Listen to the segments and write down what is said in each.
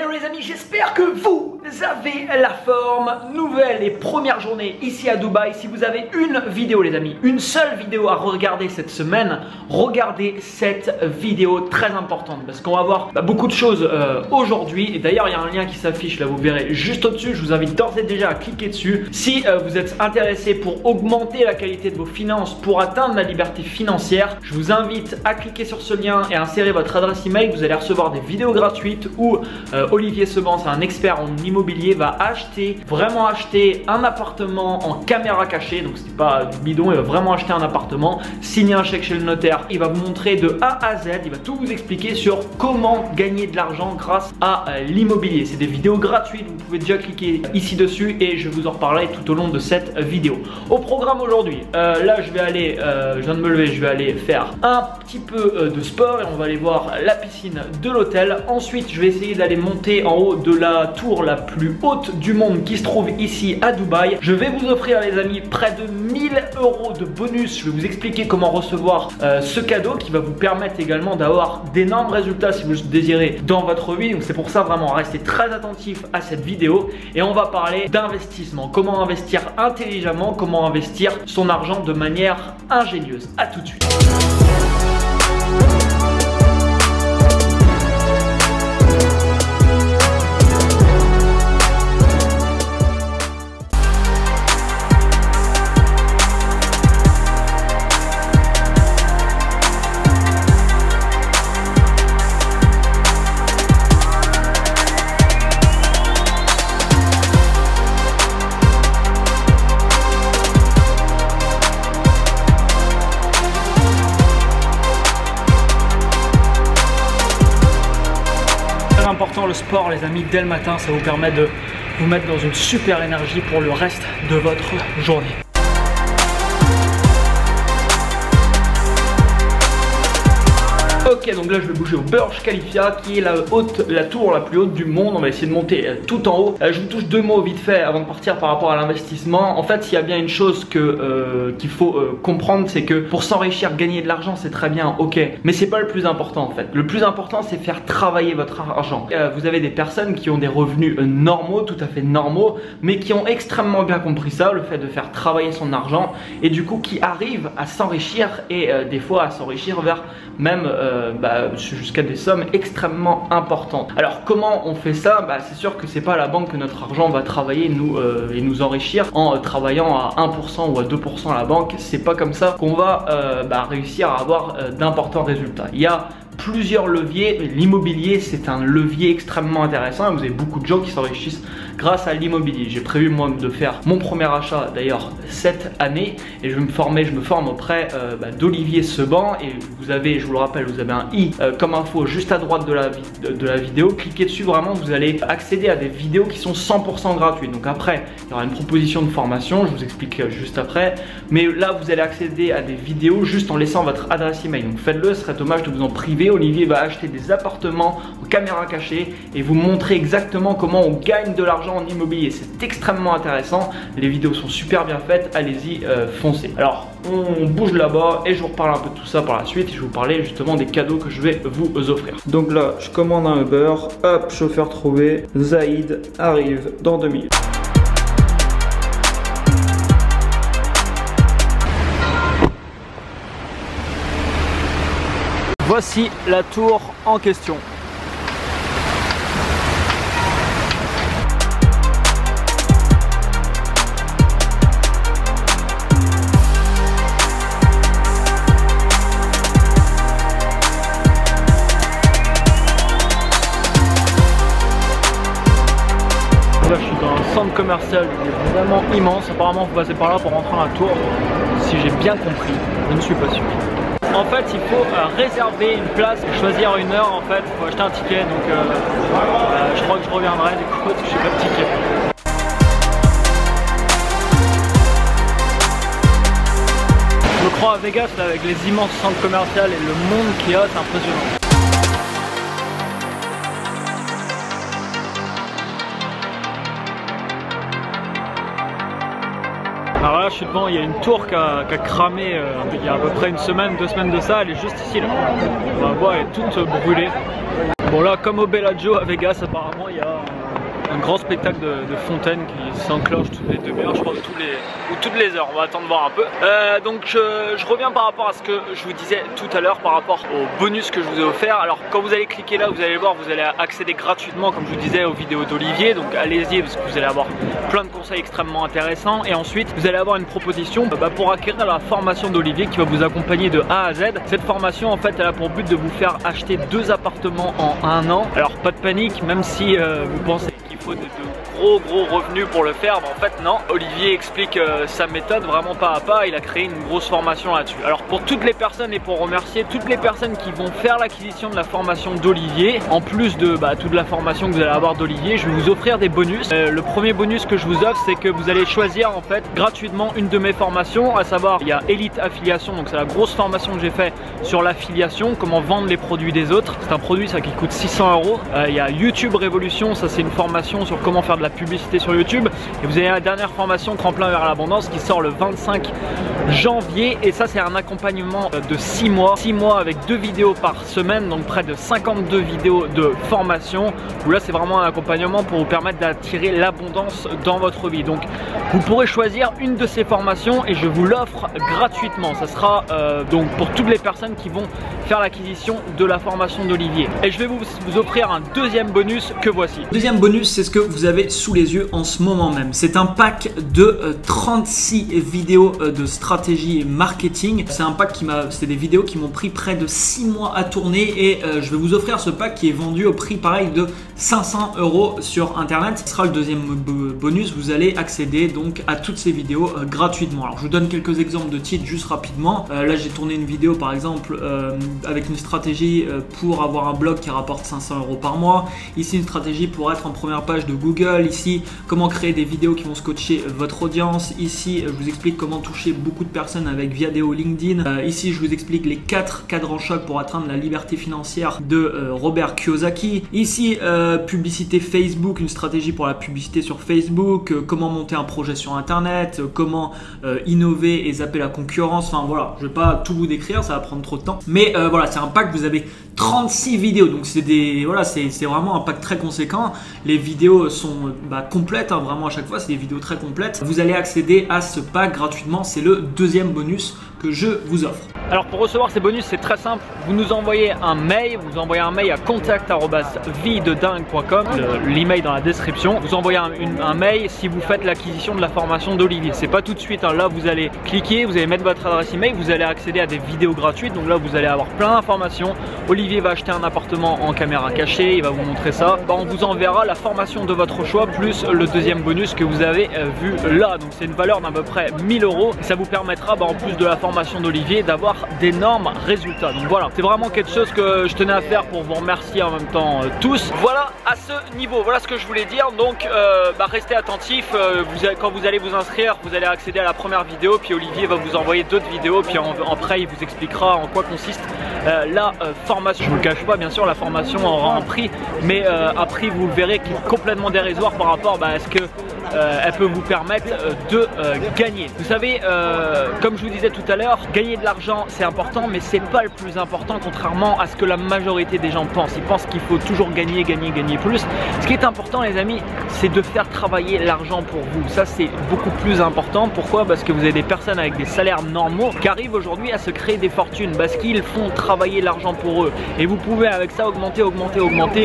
Hello les amis, j'espère que vous avez la forme. Nouvelle et première journée ici à Dubaï. Si vous avez une vidéo les amis, une seule vidéo à regarder cette semaine, regardez cette vidéo très importante parce qu'on va voir beaucoup de choses aujourd'hui. Et d'ailleurs il y a un lien qui s'affiche là, vous verrez juste au-dessus. Je vous invite d'ores et déjà à cliquer dessus. Si vous êtes intéressé pour augmenter la qualité de vos finances, pour atteindre la liberté financière, je vous invite à cliquer sur ce lien et à insérer votre adresse email. Vous allez recevoir des vidéos gratuites où Olivier Seban, c'est un expert en immobilier, va vraiment acheter un appartement en caméra cachée. Donc c'est pas du bidon, il va vraiment acheter un appartement, signer un chèque chez le notaire. Il va vous montrer de A à Z, il va tout vous expliquer sur comment gagner de l'argent grâce à l'immobilier. C'est des vidéos gratuites, vous pouvez déjà cliquer ici dessus et je vais vous en reparler tout au long de cette vidéo. Au programme aujourd'hui, là je vais aller, je viens de me lever, je vais aller faire un petit peu de sport et on va aller voir la piscine de l'hôtel. Ensuite je vais essayer d'aller monter en haut de la tour la plus haute du monde qui se trouve ici à Dubaï. Je vais vous offrir les amis près de 1000 € de bonus. Je vais vous expliquer comment recevoir ce cadeau qui va vous permettre également d'avoir d'énormes résultats si vous le désirez dans votre vie. Donc c'est pour ça vraiment restez très attentifs à cette vidéo et on va parler d'investissement. Comment investir intelligemment, comment investir son argent de manière ingénieuse. À tout de suite. Important le sport les amis, dès le matin ça vous permet de vous mettre dans une super énergie pour le reste de votre journée. Ok, donc là je vais bouger au Burj Khalifa qui est la tour la plus haute du monde. On va essayer de monter tout en haut. Je vous touche deux mots vite fait avant de partir par rapport à l'investissement. En fait, s'il y a bien une chose qu'il faut comprendre, c'est que pour s'enrichir, gagner de l'argent, c'est très bien, ok. Mais c'est pas le plus important en fait. Le plus important, c'est faire travailler votre argent. Vous avez des personnes qui ont des revenus normaux, tout à fait normaux, mais qui ont extrêmement bien compris ça, le fait de faire travailler son argent, et du coup qui arrivent à s'enrichir et des fois à s'enrichir vers même jusqu'à des sommes extrêmement importantes. Alors comment on fait ça? C'est sûr que c'est pas à la banque que notre argent va travailler et nous enrichir en travaillant à 1% ou à 2% à la banque. C'est pas comme ça qu'on va réussir à avoir d'importants résultats. Il y a plusieurs leviers. L'immobilier c'est un levier extrêmement intéressant et vous avez beaucoup de gens qui s'enrichissent grâce à l'immobilier. J'ai prévu moi de faire mon premier achat d'ailleurs cette année et je me forme auprès d'Olivier Seban et vous avez, je vous le rappelle, vous avez un i comme info juste à droite de la vidéo. Cliquez dessus, vraiment vous allez accéder à des vidéos qui sont 100% gratuites. Donc après il y aura une proposition de formation, je vous explique juste après, mais là vous allez accéder à des vidéos juste en laissant votre adresse email. Donc faites-le, ce serait dommage de vous en priver. Olivier va acheter des appartements en caméra cachée et vous montrer exactement comment on gagne de l'argent en immobilier. C'est extrêmement intéressant, les vidéos sont super bien faites, allez-y, foncez. Alors on bouge là-bas et je vous reparle un peu de tout ça par la suite et je vais vous parler justement des cadeaux que je vais vous offrir. Donc là je commande un Uber, hop, chauffeur trouvé, Zaïd arrive dans 2 minutes. Voici la tour en question. Là je suis dans un centre commercial, il est vraiment immense. Apparemment vous passez par là pour rentrer dans la tour. Si j'ai bien compris, je ne suis pas sûr. En fait il faut réserver une place, choisir une heure en fait, il faut acheter un ticket, donc je crois que je reviendrai du coup parce que je n'ai pas de ticket. Je me crois à Vegas là, avec les immenses centres commerciaux et le monde qu'il y a, c'est impressionnant. Alors là je suis devant, il y a une tour qui a cramé il y a à peu près une semaine, 2 semaines de ça, elle est juste ici là. On va voir, elle est toute brûlée. Bon là, comme au Bellagio à Vegas, apparemment il y a un grand spectacle de fontaines qui s'enclenche toutes les demi-heures, je crois, ou toutes les heures. On va attendre voir un peu. Donc je reviens par rapport à ce que je vous disais tout à l'heure par rapport au bonus que je vous ai offert. Alors quand vous allez cliquer là, vous allez voir, vous allez accéder gratuitement, comme je vous disais, aux vidéos d'Olivier. Donc allez-y parce que vous allez avoir plein de conseils extrêmement intéressants. Et ensuite, vous allez avoir une proposition pour acquérir la formation d'Olivier qui va vous accompagner de A à Z. Cette formation, en fait, elle a pour but de vous faire acheter 2 appartements en 1 an. Alors pas de panique, même si vous pensez qu'il faut de gros revenus pour le faire, en fait non. Olivier explique sa méthode vraiment pas à pas, il a créé une grosse formation là-dessus. Alors pour toutes les personnes et pour remercier toutes les personnes qui vont faire l'acquisition de la formation d'Olivier, en plus de toute la formation que vous allez avoir d'Olivier, je vais vous offrir des bonus. Le premier bonus que je vous offre, c'est que vous allez choisir en fait gratuitement une de mes formations, à savoir il y a Elite Affiliation, donc c'est la grosse formation que j'ai fait sur l'affiliation, comment vendre les produits des autres. C'est un produit ça qui coûte 600 €. Il y a YouTube Révolution, ça c'est une formation sur comment faire de la publicité sur YouTube, et vous avez la dernière formation Tremplin vers l'abondance qui sort le 25 janvier, et ça c'est un accompagnement de 6 mois avec 2 vidéos par semaine, donc près de 52 vidéos de formation, où là c'est vraiment un accompagnement pour vous permettre d'attirer l'abondance dans votre vie. Donc vous pourrez choisir une de ces formations et je vous l'offre gratuitement. Ça sera donc pour toutes les personnes qui vont faire l'acquisition de la formation d'Olivier. Et je vais vous offrir un deuxième bonus que voici. Deuxième bonus, c'est ce que vous avez sous les yeux en ce moment même. C'est un pack de 36 vidéos de stratégie marketing. C'est un pack c'est des vidéos qui m'ont pris près de 6 mois à tourner, et je vais vous offrir ce pack qui est vendu au prix pareil de 500 € sur internet. Ce sera le deuxième bonus. Vous allez accéder donc à toutes ces vidéos gratuitement. Alors je vous donne quelques exemples de titres juste rapidement. Là j'ai tourné une vidéo par exemple avec une stratégie pour avoir un blog qui rapporte 500 € par mois. Ici une stratégie pour être en première page de Google. Ici comment créer des vidéos qui vont scotcher votre audience. Ici je vous explique comment toucher beaucoup de personnes avec Viadeo, LinkedIn. Ici je vous explique les 4 cadrans chocs pour atteindre la liberté financière de Robert Kiyosaki. Ici publicité Facebook, une stratégie pour la publicité sur Facebook, comment monter un projet sur internet, comment innover et zapper la concurrence. Enfin voilà, je vais pas tout vous décrire, ça va prendre trop de temps, mais voilà, c'est un pack, vous avez 36 vidéos, donc c'est vraiment un pack très conséquent. Les vidéos sont complètes, hein, vraiment à chaque fois c'est des vidéos très complètes. Vous allez accéder à ce pack gratuitement, c'est le deuxième bonus que je vous offre. Alors pour recevoir ces bonus, c'est très simple, vous nous envoyez un mail, à contact@viededingue.com, l'email dans la description. Vous envoyez un mail si vous faites l'acquisition de la formation d'Olivier. C'est pas tout de suite, hein. Là vous allez cliquer, vous allez mettre votre adresse email, vous allez accéder à des vidéos gratuites, donc là vous allez avoir plein d'informations. Olivier va acheter un appartement en caméra cachée, il va vous montrer ça. On vous enverra la formation de votre choix plus le deuxième bonus que vous avez vu là. Donc c'est une valeur d'à peu près 1000 €, et ça vous permettra en plus de la formation d'Olivier d'avoir d'énormes résultats. Donc voilà, c'est vraiment quelque chose que je tenais à faire pour vous remercier en même temps tous. Voilà à ce niveau, voilà ce que je voulais dire. Donc restez attentifs, quand vous allez vous inscrire, vous allez accéder à la première vidéo, puis Olivier va vous envoyer d'autres vidéos, puis après il vous expliquera en quoi consiste la formation. Je vous le cache pas, bien sûr la formation aura un prix, mais un prix vous le verrez qui est complètement dérisoire par rapport à ce que elle peut vous permettre de gagner. Vous savez, comme je vous disais tout à l'heure, gagner de l'argent c'est important, mais c'est pas le plus important, contrairement à ce que la majorité des gens pensent. Ils pensent qu'il faut toujours gagner plus. Ce qui est important les amis, c'est de faire travailler l'argent pour vous. Ça c'est beaucoup plus important. Pourquoi? Parce que vous avez des personnes avec des salaires normaux qui arrivent aujourd'hui à se créer des fortunes parce qu'ils font travailler l'argent pour eux. Et vous pouvez avec ça augmenter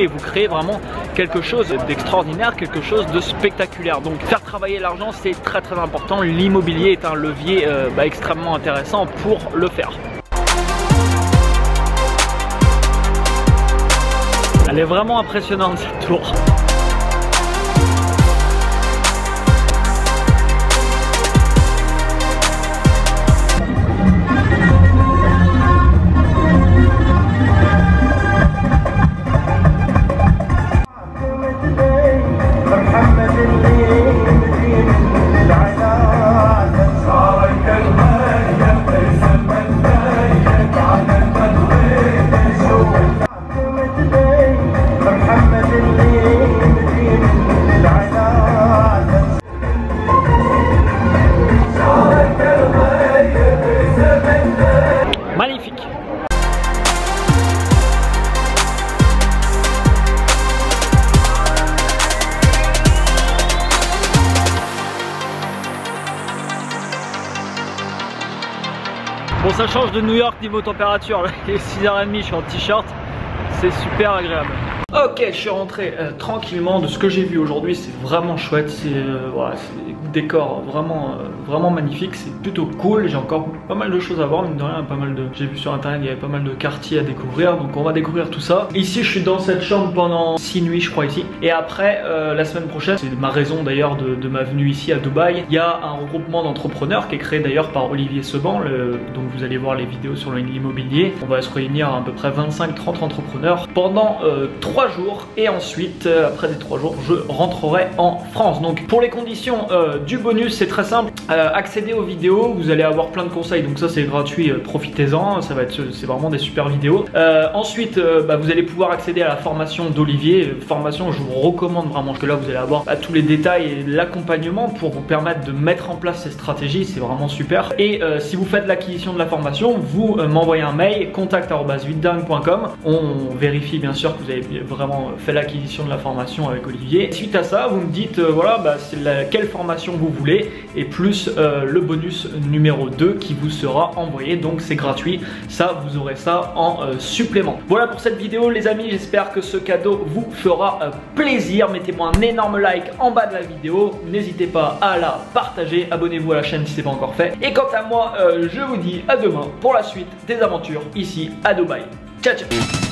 et vous créer vraiment quelque chose d'extraordinaire, quelque chose de spectaculaire. Donc faire travailler l'argent c'est très important. L'immobilier est un levier extrêmement intéressant pour le faire. Elle est vraiment impressionnante cette tour. محمد اللي ça change de New York niveau température. Là, il est 6h30, je suis en t-shirt. C'est super agréable. Ok, je suis rentré tranquillement de ce que j'ai vu aujourd'hui. C'est vraiment chouette. C'est voilà, décor vraiment magnifique. C'est plutôt cool. J'ai encore pas mal de choses à voir, mine de rien. J'ai vu sur internet, il y avait pas mal de quartiers à découvrir. Donc on va découvrir tout ça. Ici, je suis dans cette chambre pendant 6 nuits, je crois, ici. Et après, la semaine prochaine, c'est ma raison d'ailleurs de ma venue ici à Dubaï. Il y a un regroupement d'entrepreneurs qui est créé d'ailleurs par Olivier Seban. Donc vous allez voir les vidéos sur l'immobilier. On va se réunir à peu près 25-30 entrepreneurs pendant 3 jours. Et ensuite, après les 3 jours, je rentrerai en France. Donc pour les conditions du bonus, c'est très simple. Accédez aux vidéos, vous allez avoir plein de conseils. Donc ça, c'est gratuit, profitez-en. C'est vraiment des super vidéos. Ensuite, vous allez pouvoir accéder à la formation d'Olivier. Formation, je vous recommande vraiment, parce que là, vous allez avoir tous les détails et l'accompagnement pour vous permettre de mettre en place ces stratégies. C'est vraiment super. Et si vous faites l'acquisition de la formation, vous m'envoyez un mail, contact@videdingue.com. On vérifie bien sûr que vous avez vraiment fait l'acquisition de la formation avec Olivier. Suite à ça, vous me dites voilà, c'est quelle formation vous voulez, et plus le bonus numéro 2 qui vous sera envoyé. Donc c'est gratuit, ça vous aurez ça en supplément. Voilà pour cette vidéo les amis, j'espère que ce cadeau vous fera plaisir. Mettez-moi un énorme like en bas de la vidéo, n'hésitez pas à la partager, abonnez-vous à la chaîne si ce n'est pas encore fait. Et quant à moi, je vous dis à demain pour la suite des aventures ici à Dubaï. Ciao ciao.